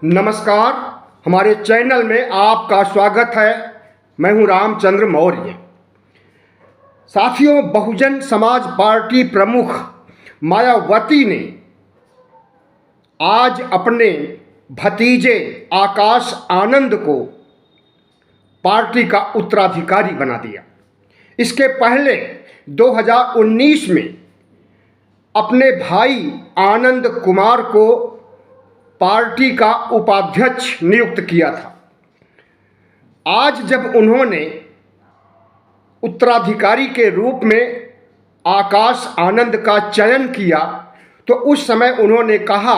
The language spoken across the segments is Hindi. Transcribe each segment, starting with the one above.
नमस्कार। हमारे चैनल में आपका स्वागत है। मैं हूं रामचंद्र मौर्य। साथियों, बहुजन समाज पार्टी प्रमुख मायावती ने आज अपने भतीजे आकाश आनंद को पार्टी का उत्तराधिकारी बना दिया। इसके पहले 2019 में अपने भाई आनंद कुमार को पार्टी का उपाध्यक्ष नियुक्त किया था। आज जब उन्होंने उत्तराधिकारी के रूप में आकाश आनंद का चयन किया तो उस समय उन्होंने कहा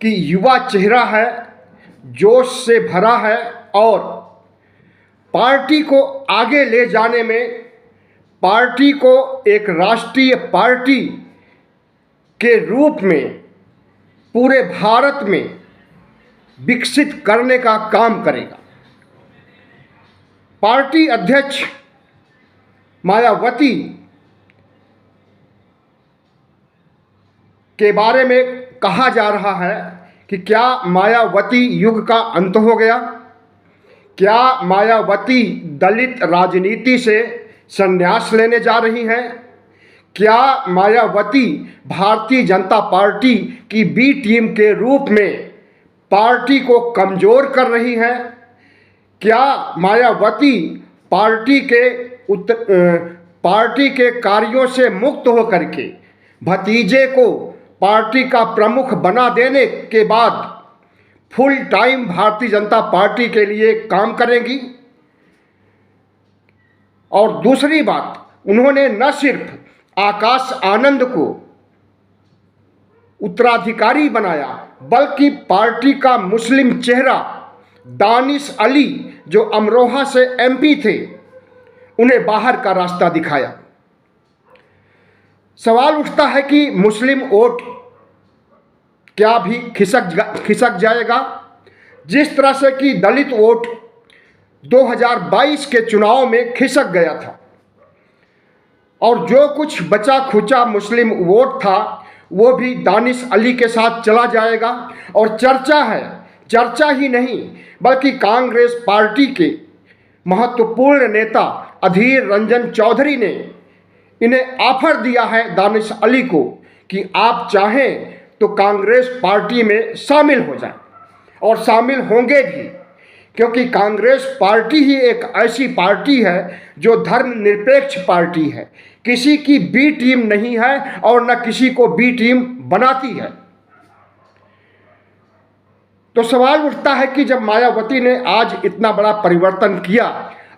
कि युवा चेहरा है, जोश से भरा है और पार्टी को आगे ले जाने में, पार्टी को एक राष्ट्रीय पार्टी के रूप में पूरे भारत में विकसित करने का काम करेगा। पार्टी अध्यक्ष मायावती के बारे में कहा जा रहा है कि क्या मायावती युग का अंत हो गया? क्या मायावती दलित राजनीति से संन्यास लेने जा रही हैं? क्या मायावती भारतीय जनता पार्टी की बी टीम के रूप में पार्टी को कमज़ोर कर रही हैं? क्या मायावती पार्टी के कार्यों से मुक्त होकर के भतीजे को पार्टी का प्रमुख बना देने के बाद full time Bharatiya Janata party के लिए काम करेंगी? और दूसरी बात, उन्होंने न सिर्फ आकाश आनंद को उत्तराधिकारी बनाया बल्कि पार्टी का मुस्लिम चेहरा दानिश अली, जो अमरोहा से एमपी थे, उन्हें बाहर का रास्ता दिखाया। सवाल उठता है कि मुस्लिम वोट क्या भी खिसक जाएगा? जिस तरह से कि दलित वोट 2022 के चुनाव में खिसक गया था और जो कुछ बचा खुचा मुस्लिम वोट था वो भी दानिश अली के साथ चला जाएगा। और चर्चा ही नहीं बल्कि कांग्रेस पार्टी के महत्वपूर्ण नेता अधीर रंजन चौधरी ने इन्हें ऑफर दिया है दानिश अली को कि आप चाहें तो कांग्रेस पार्टी में शामिल हो जाएं, और शामिल होंगे भी, क्योंकि कांग्रेस पार्टी ही एक ऐसी पार्टी है जो धर्मनिरपेक्ष पार्टी है, किसी की बी टीम नहीं है और न किसी को बी टीम बनाती है। तो सवाल उठता है कि जब मायावती ने आज इतना बड़ा परिवर्तन किया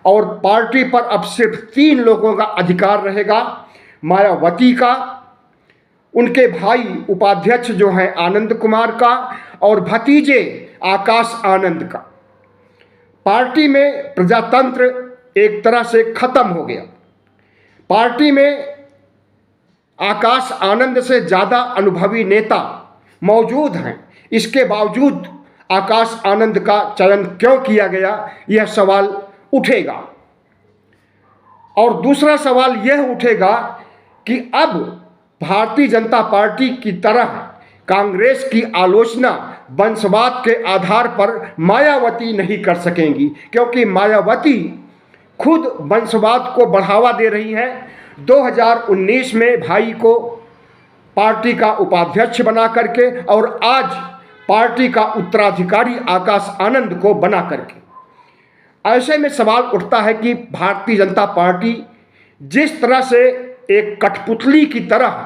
और पार्टी पर अब सिर्फ 3 लोगों का अधिकार रहेगा, मायावती का, उनके भाई उपाध्यक्ष जो हैं आनंद कुमार का और भतीजे आकाश आनंद का, पार्टी में प्रजातंत्र एक तरह से खत्म हो गया। पार्टी में आकाश आनंद से ज़्यादा अनुभवी नेता मौजूद हैं, इसके बावजूद आकाश आनंद का चयन क्यों किया गया, यह सवाल उठेगा। और दूसरा सवाल यह उठेगा कि अब भारतीय जनता पार्टी की तरह कांग्रेस की आलोचना वंशवाद के आधार पर मायावती नहीं कर सकेंगी, क्योंकि मायावती खुद वंशवाद को बढ़ावा दे रही हैं। 2019 में भाई को पार्टी का उपाध्यक्ष बना करके और आज पार्टी का उत्तराधिकारी आकाश आनंद को बना करके। ऐसे में सवाल उठता है कि भारतीय जनता पार्टी जिस तरह से एक कठपुतली की तरह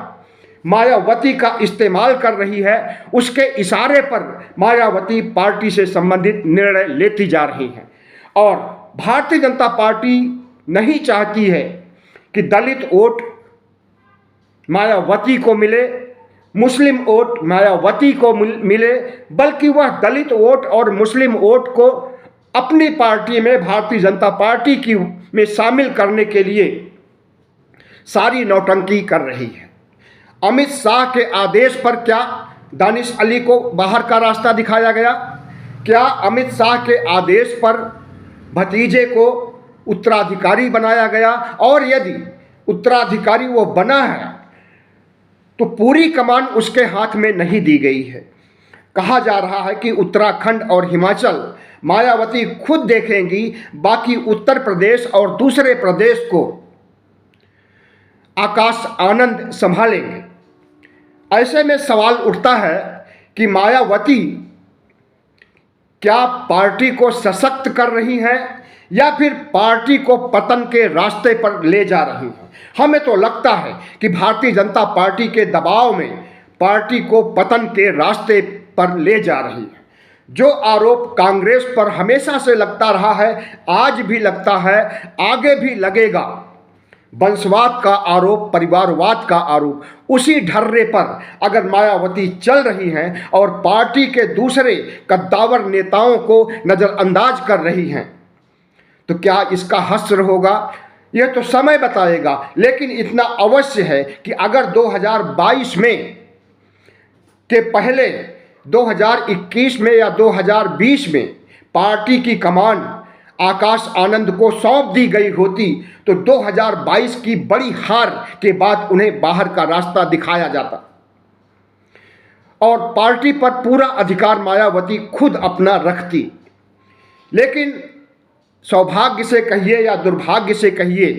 मायावती का इस्तेमाल कर रही है, उसके इशारे पर मायावती पार्टी से संबंधित निर्णय लेती जा रही हैं। और भारतीय जनता पार्टी नहीं चाहती है कि दलित वोट मायावती को मिले, मुस्लिम वोट मायावती को मिले, बल्कि वह दलित वोट और मुस्लिम वोट को अपनी पार्टी में, भारतीय जनता पार्टी की में शामिल करने के लिए सारी नौटंकी कर रही है। अमित शाह के आदेश पर क्या दानिश अली को बाहर का रास्ता दिखाया गया? क्या अमित शाह के आदेश पर भतीजे को उत्तराधिकारी बनाया गया? और यदि उत्तराधिकारी वो बना है तो पूरी कमान उसके हाथ में नहीं दी गई है। कहा जा रहा है कि उत्तराखंड और हिमाचल मायावती खुद देखेंगी, बाकी उत्तर प्रदेश और दूसरे प्रदेश को आकाश आनंद संभालेंगे। ऐसे में सवाल उठता है कि मायावती क्या पार्टी को सशक्त कर रही हैं या फिर पार्टी को पतन के रास्ते पर ले जा रही हैं। हमें तो लगता है कि भारतीय जनता पार्टी के दबाव में पार्टी को पतन के रास्ते पर ले जा रही है। जो आरोप कांग्रेस पर हमेशा से लगता रहा है, आज भी लगता है, आगे भी लगेगा, वंशवाद का आरोप, परिवारवाद का आरोप, उसी ढर्रे पर अगर मायावती चल रही हैं और पार्टी के दूसरे कद्दावर नेताओं को नज़रअंदाज कर रही हैं, तो क्या इसका हश्र होगा? यह तो समय बताएगा। लेकिन इतना अवश्य है कि अगर 2022 में के पहले 2021 में या 2020 में पार्टी की कमान आकाश आनंद को सौंप दी गई होती तो 2022 की बड़ी हार के बाद उन्हें बाहर का रास्ता दिखाया जाता और पार्टी पर पूरा अधिकार मायावती खुद अपना रखती। लेकिन सौभाग्य से कहिए या दुर्भाग्य से कहिए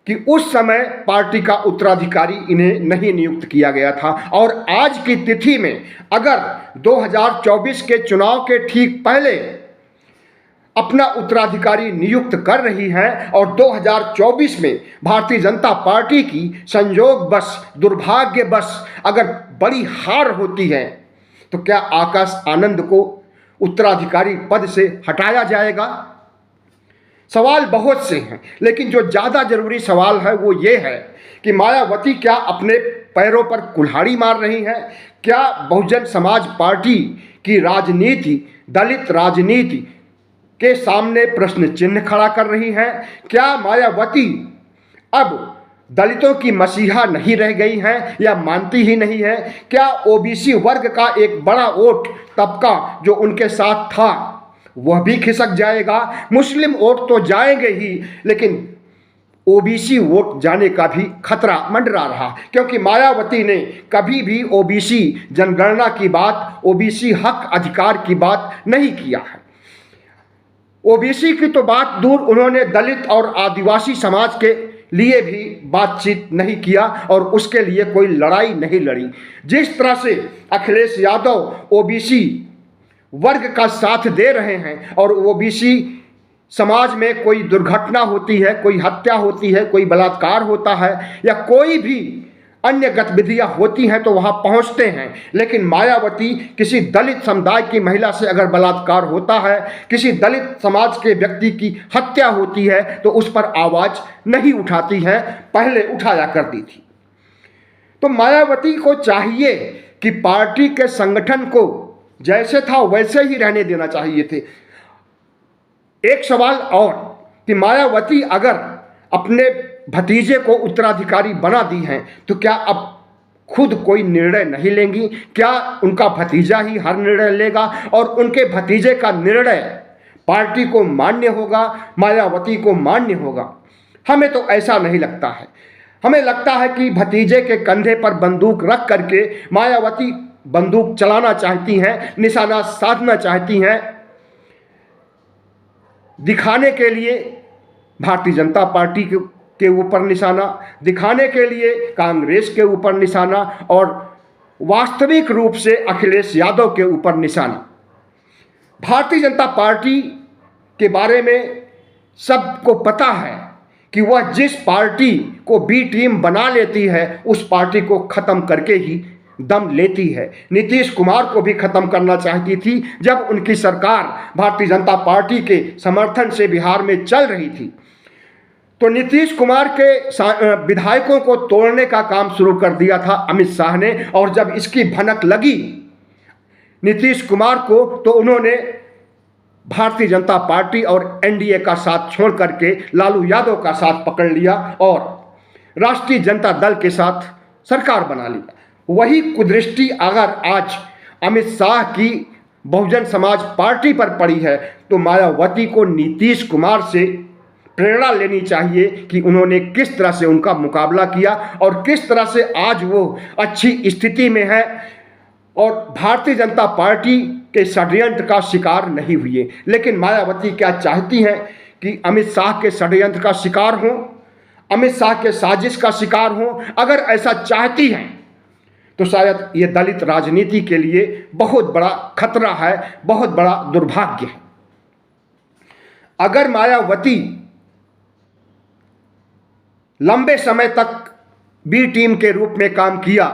कि उस समय पार्टी का उत्तराधिकारी इन्हें नहीं नियुक्त किया गया था। और आज की तिथि में अगर 2024 के चुनाव के ठीक पहले अपना उत्तराधिकारी नियुक्त कर रही हैं और 2024 में भारतीय जनता पार्टी की संयोगवश, दुर्भाग्यवश अगर बड़ी हार होती है, तो क्या आकाश आनंद को उत्तराधिकारी पद से हटाया जाएगा? सवाल बहुत से हैं, लेकिन जो ज़्यादा जरूरी सवाल है वो ये है कि मायावती क्या अपने पैरों पर कुल्हाड़ी मार रही हैं? क्या बहुजन समाज पार्टी की राजनीति, दलित राजनीति के सामने प्रश्न चिन्ह खड़ा कर रही हैं? क्या मायावती अब दलितों की मसीहा नहीं रह गई हैं या मानती ही नहीं है? क्या ओबीसी वर्ग का एक बड़ा वोट तबका जो उनके साथ था वह भी खिसक जाएगा? मुस्लिम वोट तो जाएंगे ही, लेकिन ओबीसी वोट जाने का भी खतरा मंडरा रहा, क्योंकि मायावती ने कभी भी ओबीसी जनगणना की बात, ओबीसी हक अधिकार की बात नहीं किया है। ओबीसी की तो बात दूर, उन्होंने दलित और आदिवासी समाज के लिए भी बातचीत नहीं किया और उसके लिए कोई लड़ाई नहीं लड़ी। जिस तरह से अखिलेश यादव ओबीसी वर्ग का साथ दे रहे हैं और ओबीसी समाज में कोई दुर्घटना होती है, कोई हत्या होती है, कोई बलात्कार होता है या कोई भी अन्य गतिविधियां होती हैं तो वहां पहुंचते हैं, लेकिन मायावती किसी दलित समुदाय की महिला से अगर बलात्कार होता है, किसी दलित समाज के व्यक्ति की हत्या होती है तो उस पर आवाज नहीं उठाती है, पहले उठाया करती थी। तो मायावती को चाहिए कि पार्टी के संगठन को जैसे था वैसे ही रहने देना चाहिए थे। एक सवाल और कि मायावती अगर अपने भतीजे को उत्तराधिकारी बना दी हैं तो क्या अब खुद कोई निर्णय नहीं लेंगी? क्या उनका भतीजा ही हर निर्णय लेगा और उनके भतीजे का निर्णय पार्टी को मान्य होगा, मायावती को मान्य होगा? हमें तो ऐसा नहीं लगता है। हमें लगता है कि भतीजे के कंधे पर बंदूक रख करके मायावती बंदूक चलाना चाहती हैं, निशाना साधना चाहती हैं, दिखाने के लिए भारतीय जनता पार्टी के ऊपर निशाना, दिखाने के लिए कांग्रेस के ऊपर निशाना और वास्तविक रूप से अखिलेश यादव के ऊपर निशाना। भारतीय जनता पार्टी के बारे में सबको पता है कि वह जिस पार्टी को बी टीम बना लेती है उस पार्टी को खत्म करके ही दम लेती है। नीतीश कुमार को भी खत्म करना चाहती थी जब उनकी सरकार भारतीय जनता पार्टी के समर्थन से बिहार में चल रही थी, तो नीतीश कुमार के विधायकों को तोड़ने का काम शुरू कर दिया था अमित शाह ने। और जब इसकी भनक लगी नीतीश कुमार को तो उन्होंने भारतीय जनता पार्टी और एनडीए का साथ छोड़ करके लालू यादव का साथ पकड़ लिया और राष्ट्रीय जनता दल के साथ सरकार बना लिया। वही कुदृष्टि अगर आज अमित शाह की बहुजन समाज पार्टी पर पड़ी है तो मायावती को नीतीश कुमार से प्रेरणा लेनी चाहिए कि उन्होंने किस तरह से उनका मुकाबला किया और किस तरह से आज वो अच्छी स्थिति में है और भारतीय जनता पार्टी के षड्यंत्र का शिकार नहीं हुए। लेकिन मायावती क्या चाहती हैं कि अमित शाह के षड्यंत्र का शिकार हों, अमित शाह के साजिश का शिकार हों। अगर ऐसा चाहती हैं तो शायद ये दलित राजनीति के लिए बहुत बड़ा खतरा है, बहुत बड़ा दुर्भाग्य है। अगर मायावती लंबे समय तक बी टीम के रूप में काम किया,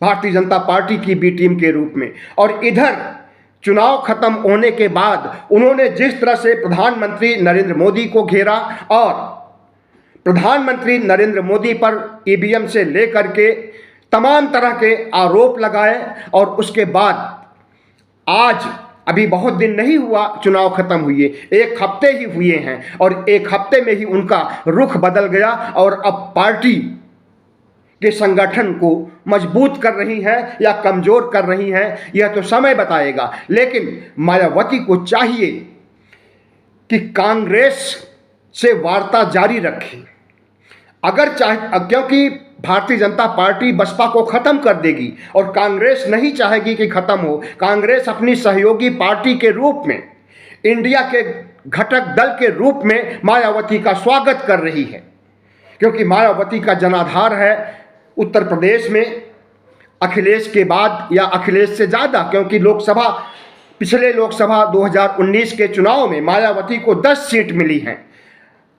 भारतीय जनता पार्टी की बी टीम के रूप में, और इधर चुनाव खत्म होने के बाद उन्होंने जिस तरह से प्रधानमंत्री नरेंद्र मोदी को घेरा और प्रधानमंत्री नरेंद्र मोदी पर ईवीएम से लेकर के तमाम तरह के आरोप लगाए, और उसके बाद आज अभी बहुत दिन नहीं हुआ चुनाव खत्म हुए, एक हफ्ते ही हुए हैं, और एक हफ्ते में ही उनका रुख बदल गया और अब पार्टी के संगठन को मजबूत कर रही हैं या कमजोर कर रही हैं, यह तो समय बताएगा। लेकिन मायावती को चाहिए कि कांग्रेस से वार्ता जारी रखें। अगर चाहे, क्योंकि भारतीय जनता पार्टी बसपा को खत्म कर देगी और कांग्रेस नहीं चाहेगी कि खत्म हो। कांग्रेस अपनी सहयोगी पार्टी के रूप में, इंडिया के घटक दल के रूप में मायावती का स्वागत कर रही है, क्योंकि मायावती का जनाधार है उत्तर प्रदेश में अखिलेश के बाद, या अखिलेश से ज़्यादा, क्योंकि पिछले लोकसभा 2019 के चुनाव में मायावती को 10 सीट मिली हैं,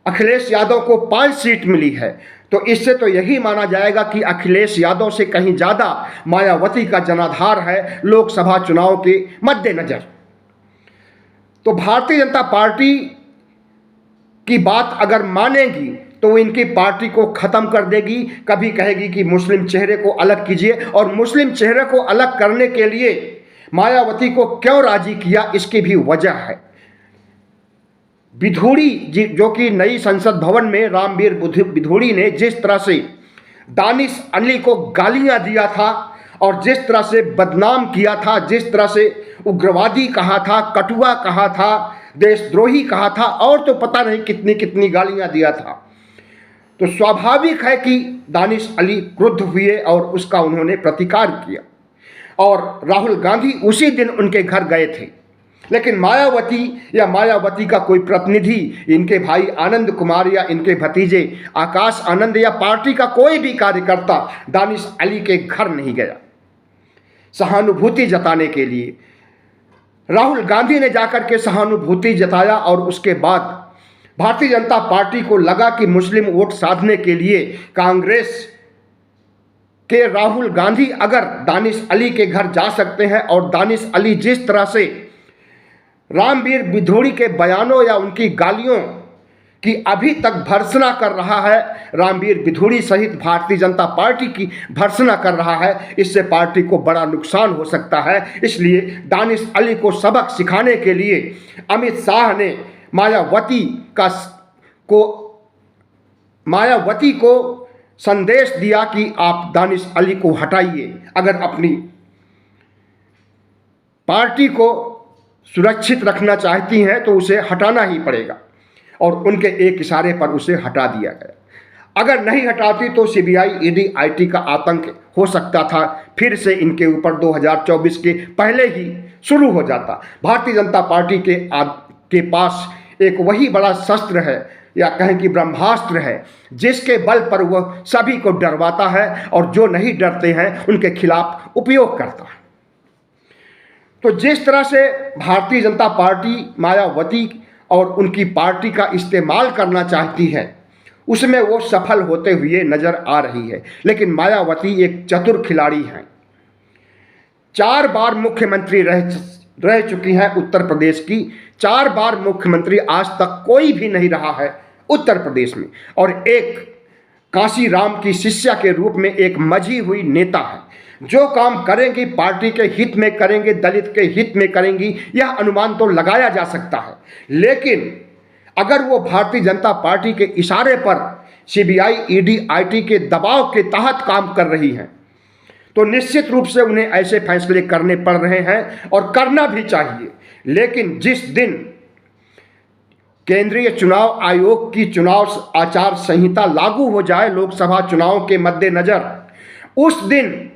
अखिलेश यादव को 5 सीट मिली है। तो इससे तो यही माना जाएगा कि अखिलेश यादव से कहीं ज़्यादा मायावती का जनाधार है लोकसभा चुनाव के मद्देनजर। तो भारतीय जनता पार्टी की बात अगर मानेगी तो वो इनकी पार्टी को ख़त्म कर देगी। कभी कहेगी कि मुस्लिम चेहरे को अलग कीजिए, और मुस्लिम चेहरे को अलग करने के लिए मायावती को क्यों राजी किया, इसकी भी वजह है। विधूड़ी जो कि नई संसद भवन में रामवीर विधूड़ी ने जिस तरह से दानिश अली को गालियां दिया था और जिस तरह से बदनाम किया था, जिस तरह से उग्रवादी कहा था, कटुआ कहा था, देशद्रोही कहा था, और तो पता नहीं कितनी कितनी गालियां दिया था, तो स्वाभाविक है कि दानिश अली क्रुद्ध हुए और उसका उन्होंने प्रतिकार किया, और राहुल गांधी उसी दिन उनके घर गए थे। लेकिन मायावती या मायावती का कोई प्रतिनिधि, इनके भाई आनंद कुमार या इनके भतीजे आकाश आनंद या पार्टी का कोई भी कार्यकर्ता दानिश अली के घर नहीं गया सहानुभूति जताने के लिए। राहुल गांधी ने जाकर के सहानुभूति जताया, और उसके बाद भारतीय जनता पार्टी को लगा कि मुस्लिम वोट साधने के लिए कांग्रेस के राहुल गांधी अगर दानिश अली के घर जा सकते हैं, और दानिश अली जिस तरह से रामवीर विधूड़ी के बयानों या उनकी गालियों की अभी तक भर्त्सना कर रहा है, रामवीर विधूड़ी सहित भारतीय जनता पार्टी की भर्त्सना कर रहा है, इससे पार्टी को बड़ा नुकसान हो सकता है। इसलिए दानिश अली को सबक सिखाने के लिए अमित शाह ने मायावती को संदेश दिया कि आप दानिश अली को हटाइए। अगर अपनी पार्टी को सुरक्षित रखना चाहती हैं तो उसे हटाना ही पड़ेगा, और उनके एक इशारे पर उसे हटा दिया गया। अगर नहीं हटाती तो सीबीआई, ईडी, आईटी का आतंक हो सकता था, फिर से इनके ऊपर 2024 के पहले ही शुरू हो जाता। भारतीय जनता पार्टी के पास एक वही बड़ा शस्त्र है, या कहें कि ब्रह्मास्त्र है, जिसके बल पर वह सभी को डरवाता है, और जो नहीं डरते हैं उनके खिलाफ उपयोग करता है। तो जिस तरह से भारतीय जनता पार्टी मायावती और उनकी पार्टी का इस्तेमाल करना चाहती है, उसमें वो सफल होते हुए नजर आ रही है। लेकिन मायावती एक चतुर खिलाड़ी हैं। 4 बार मुख्यमंत्री रह चुकी हैं उत्तर प्रदेश की। 4 बार मुख्यमंत्री आज तक कोई भी नहीं रहा है उत्तर प्रदेश में, और एक कांसी राम की शिष्या के रूप में एक मजी हुई नेता है। जो काम करेंगी पार्टी के हित में करेंगे, दलित के हित में करेंगी, यह अनुमान तो लगाया जा सकता है। लेकिन अगर वो भारतीय जनता पार्टी के इशारे पर सीबीआई, ईडी, आईटी के दबाव के तहत काम कर रही हैं, तो निश्चित रूप से उन्हें ऐसे फैसले करने पड़ रहे हैं, और करना भी चाहिए। लेकिन जिस दिन केंद्रीय चुनाव आयोग की चुनाव आचार संहिता लागू हो जाए लोकसभा चुनाव के मद्देनजर, उस दिन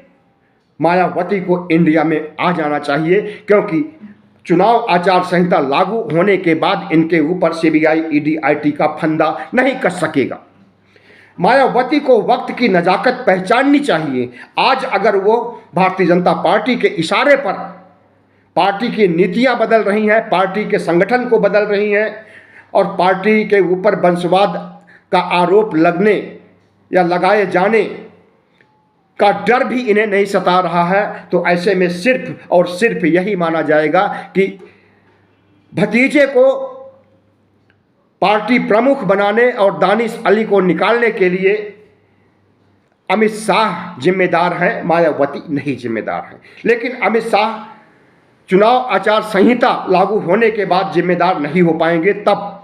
मायावती को इंडिया में आ जाना चाहिए, क्योंकि चुनाव आचार संहिता लागू होने के बाद इनके ऊपर सीबीआई ईडी आईटी का फंदा नहीं कस सकेगा। मायावती को वक्त की नजाकत पहचाननी चाहिए। आज अगर वो भारतीय जनता पार्टी के इशारे पर पार्टी की नीतियां बदल रही हैं, पार्टी के संगठन को बदल रही हैं और पार्टी के ऊपर वंशवाद का आरोप लगने या लगाए जाने का डर भी इन्हें नहीं सता रहा है, तो ऐसे में सिर्फ और सिर्फ यही माना जाएगा कि भतीजे को पार्टी प्रमुख बनाने और दानिश अली को निकालने के लिए अमित शाह जिम्मेदार हैं, मायावती नहीं जिम्मेदार हैं। लेकिन अमित शाह चुनाव आचार संहिता लागू होने के बाद जिम्मेदार नहीं हो पाएंगे, तब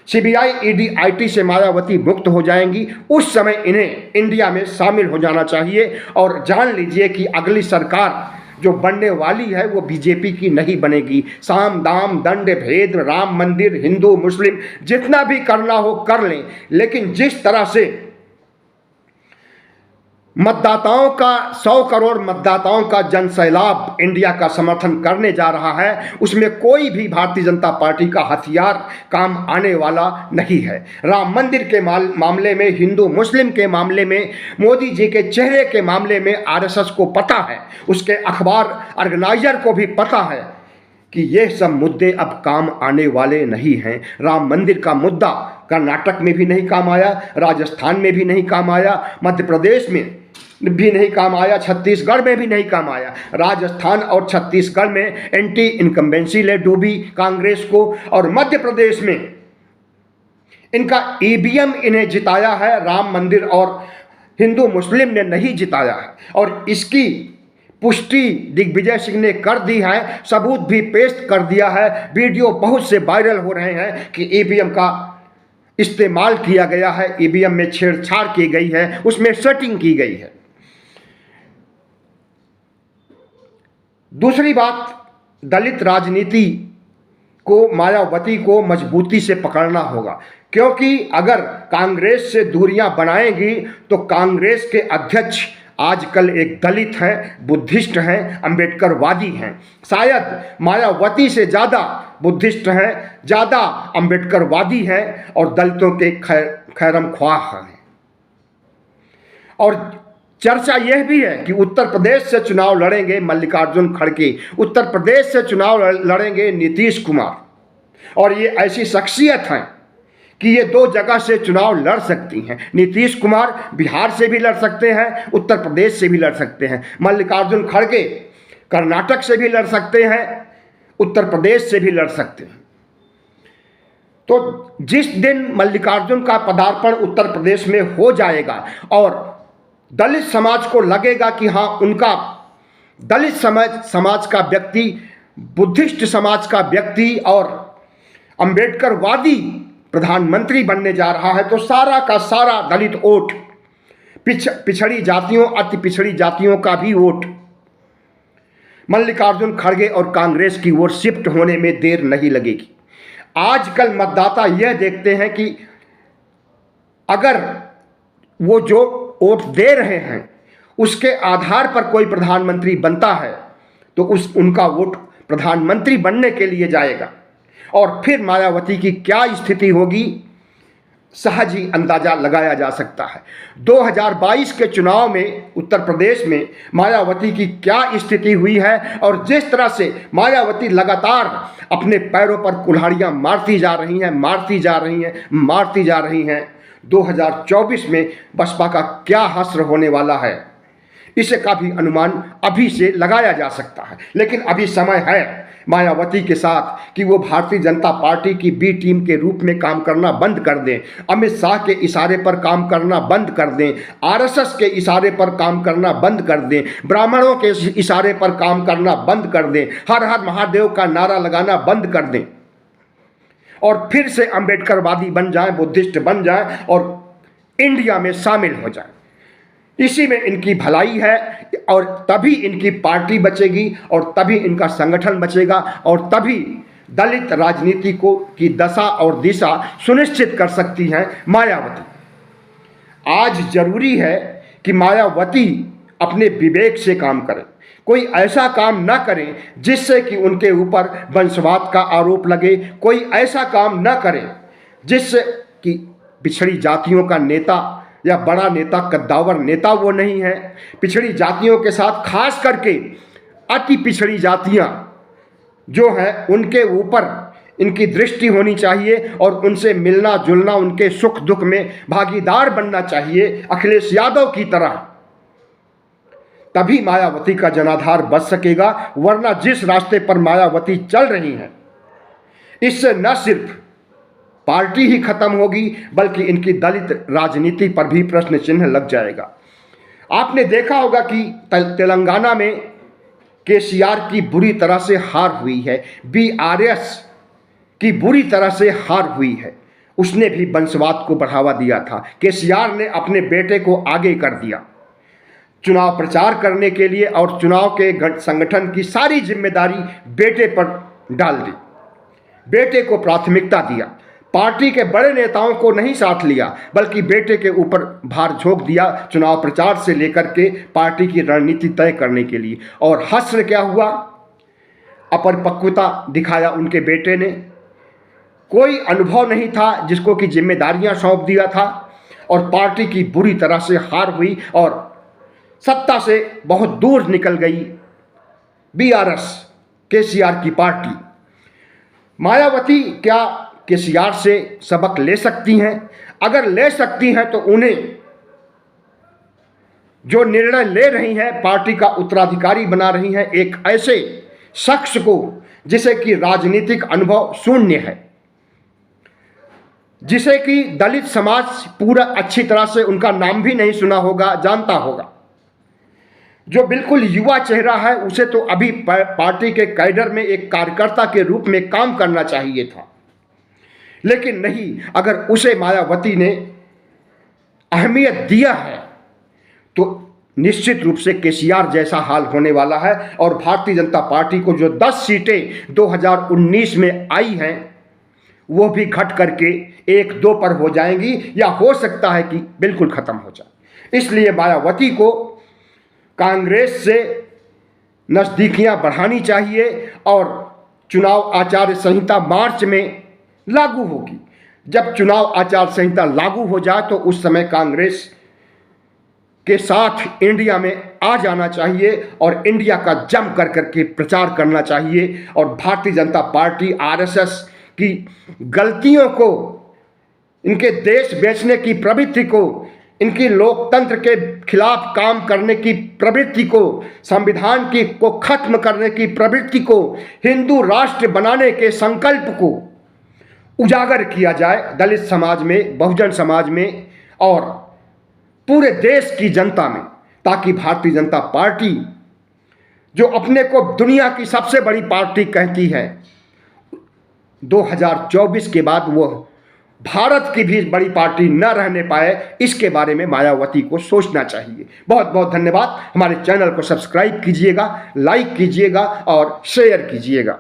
सीबीआई ईडी आईटी से मायावती मुक्त हो जाएंगी। उस समय इन्हें इंडिया में शामिल हो जाना चाहिए और जान लीजिए कि अगली सरकार जो बनने वाली है वो बीजेपी की नहीं बनेगी। साम दाम दंड भेद, राम मंदिर, हिंदू मुस्लिम, जितना भी करना हो कर लें, लेकिन जिस तरह से मतदाताओं का 100 करोड़ मतदाताओं का जनसैलाब इंडिया का समर्थन करने जा रहा है, उसमें कोई भी भारतीय जनता पार्टी का हथियार काम आने वाला नहीं है। राम मंदिर के मामले में, हिंदू मुस्लिम के मामले में, मोदी जी के चेहरे के मामले में आरएसएस को पता है, उसके अखबार ऑर्गेनाइजर को भी पता है कि ये सब मुद्दे अब काम आने वाले नहीं हैं। राम मंदिर का मुद्दा कर्नाटक में भी नहीं काम आया, राजस्थान में भी नहीं काम आया, मध्य प्रदेश में भी नहीं काम आया, छत्तीसगढ़ में भी नहीं काम आया। राजस्थान और छत्तीसगढ़ में एंटी इनकम्बेंसी ले डूबी कांग्रेस को, और मध्य प्रदेश में इनका ईवीएम इन्हें जिताया है, राम मंदिर और हिंदू मुस्लिम ने नहीं जिताया है। और इसकी पुष्टि दिग्विजय सिंह ने कर दी है, सबूत भी पेश कर दिया है, वीडियो बहुत से वायरल हो रहे हैं कि ईवीएम का इस्तेमाल किया गया है, ईवीएम में छेड़छाड़ की गई है, उसमें सेटिंग की गई है। दूसरी बात, दलित राजनीति को मायावती को मजबूती से पकड़ना होगा, क्योंकि अगर कांग्रेस से दूरियां बनाएंगी तो कांग्रेस के अध्यक्ष आजकल एक दलित हैं, बुद्धिस्ट हैं, अंबेडकरवादी हैं। शायद मायावती से ज़्यादा बुद्धिस्ट हैं, ज़्यादा अंबेडकरवादी हैं और दलितों के खैरम ख्वाह हैं। और चर्चा यह भी है कि उत्तर प्रदेश से चुनाव लड़ेंगे मल्लिकार्जुन खड़गे, उत्तर प्रदेश से चुनाव लड़ेंगे नीतीश कुमार, और ये ऐसी शख्सियत हैं कि ये 2 जगह से चुनाव लड़ सकती हैं। नीतीश कुमार बिहार से भी लड़ सकते हैं, उत्तर प्रदेश से भी लड़ सकते हैं। मल्लिकार्जुन खड़गे कर्नाटक से भी लड़ सकते हैं, उत्तर प्रदेश से भी लड़ सकते हैं। तो जिस दिन मल्लिकार्जुन का पदार्पण उत्तर प्रदेश में हो जाएगा और दलित समाज को लगेगा कि हाँ, उनका दलित समाज का व्यक्ति, बुद्धिस्ट समाज का व्यक्ति और अंबेडकरवादी प्रधानमंत्री बनने जा रहा है, तो सारा का सारा दलित वोट, पिछड़ी जातियों, अति पिछड़ी जातियों का भी वोट मल्लिकार्जुन खड़गे और कांग्रेस की ओर शिफ्ट होने में देर नहीं लगेगी। आजकल मतदाता यह देखते हैं कि अगर वो जो वोट दे रहे हैं उसके आधार पर कोई प्रधानमंत्री बनता है तो उनका वोट प्रधानमंत्री बनने के लिए जाएगा, और फिर मायावती की क्या स्थिति होगी सहज ही अंदाजा लगाया जा सकता है। 2022 के चुनाव में उत्तर प्रदेश में मायावती की क्या स्थिति हुई है, और जिस तरह से मायावती लगातार अपने पैरों पर कुल्हाड़ियां मारती जा रही हैं, 2024 में बसपा का क्या हश्र होने वाला है, इसे का भी अनुमान अभी से लगाया जा सकता है। लेकिन अभी समय है मायावती के साथ कि वो भारतीय जनता पार्टी की बी टीम के रूप में काम करना बंद कर दें, अमित शाह के इशारे पर काम करना बंद कर दें, आरएसएस के इशारे पर काम करना बंद कर दें, ब्राह्मणों के इशारे पर काम करना बंद कर दें, हर हर महादेव का नारा लगाना बंद कर दें और फिर से अंबेडकरवादी बन जाएं, बुद्धिस्ट बन जाएं और इंडिया में शामिल हो जाएं। इसी में इनकी भलाई है, और तभी इनकी पार्टी बचेगी और तभी इनका संगठन बचेगा, और तभी दलित राजनीति की दशा और दिशा सुनिश्चित कर सकती हैं मायावती। आज जरूरी है कि मायावती अपने विवेक से काम करें, कोई ऐसा काम ना करें जिससे कि उनके ऊपर वंशवाद का आरोप लगे, कोई ऐसा काम ना करें जिससे कि पिछड़ी जातियों का नेता या बड़ा नेता कद्दावर नेता वो नहीं है। पिछड़ी जातियों के साथ खास करके अति पिछड़ी जातियां जो हैं उनके ऊपर इनकी दृष्टि होनी चाहिए और उनसे मिलना जुलना, उनके सुख दुख में भागीदार बनना चाहिए अखिलेश यादव की तरह। तभी मायावती का जनाधार बच सकेगा, वरना जिस रास्ते पर मायावती चल रही हैं इससे न सिर्फ पार्टी ही खत्म होगी बल्कि इनकी दलित राजनीति पर भी प्रश्न चिन्ह लग जाएगा। आपने देखा होगा कि तेलंगाना में केसीआर की बुरी तरह से हार हुई है, बीआरएस की बुरी तरह से हार हुई है। उसने भी वंशवाद को बढ़ावा दिया था। केसीआर ने अपने बेटे को आगे कर दिया चुनाव प्रचार करने के लिए और चुनाव के संगठन की सारी जिम्मेदारी बेटे पर डाल दी, बेटे को प्राथमिकता दिया। पार्टी के बड़े नेताओं को नहीं साथ लिया बल्कि बेटे के ऊपर भार झोंक दिया चुनाव प्रचार से लेकर के पार्टी की रणनीति तय करने के लिए। और हश्र क्या हुआ, अपरिपक्वता दिखाया उनके बेटे ने। कोई अनुभव नहीं था जिसको कि जिम्मेदारियां सौंप दिया था और पार्टी की बुरी तरह से हार हुई और सत्ता से बहुत दूर निकल गई बीआरएस केसीआर की पार्टी। मायावती क्या केसीआर से सबक ले सकती हैं? अगर ले सकती हैं तो उन्हें जो निर्णय ले रही हैं पार्टी का उत्तराधिकारी बना रही हैं एक ऐसे शख्स को जिसे कि राजनीतिक अनुभव शून्य है, जिसे कि दलित समाज पूरा अच्छी तरह से उनका नाम भी नहीं सुना होगा, जानता होगा, जो बिल्कुल युवा चेहरा है। उसे तो अभी पार्टी के कैडर में एक कार्यकर्ता के रूप में काम करना चाहिए था, लेकिन नहीं। अगर उसे मायावती ने अहमियत दिया है तो निश्चित रूप से केसीआर जैसा हाल होने वाला है और भारतीय जनता पार्टी को जो 10 सीटें 2019 में आई हैं वो भी घट करके 1-2 पर हो जाएंगी या हो सकता है कि बिल्कुल खत्म हो जाए। इसलिए मायावती को कांग्रेस से नज़दीकियां बढ़ानी चाहिए और चुनाव आचार संहिता मार्च में लागू होगी। जब चुनाव आचार संहिता लागू हो जाए तो उस समय कांग्रेस के साथ इंडिया में आ जाना चाहिए और इंडिया का जम कर करके प्रचार करना चाहिए और भारतीय जनता पार्टी आरएसएस की गलतियों को, इनके देश बेचने की प्रवृत्ति को, इनकी लोकतंत्र के खिलाफ काम करने की प्रवृत्ति को, संविधान की को खत्म करने की प्रवृत्ति को, हिंदू राष्ट्र बनाने के संकल्प को उजागर किया जाए दलित समाज में, बहुजन समाज में और पूरे देश की जनता में, ताकि भारतीय जनता पार्टी जो अपने को दुनिया की सबसे बड़ी पार्टी कहती है 2024 के बाद वो भारत की भी बड़ी पार्टी न रहने पाए, इसके बारे में मायावती को सोचना चाहिए। बहुत बहुत धन्यवाद। हमारे चैनल को सब्सक्राइब कीजिएगा, लाइक कीजिएगा और शेयर कीजिएगा।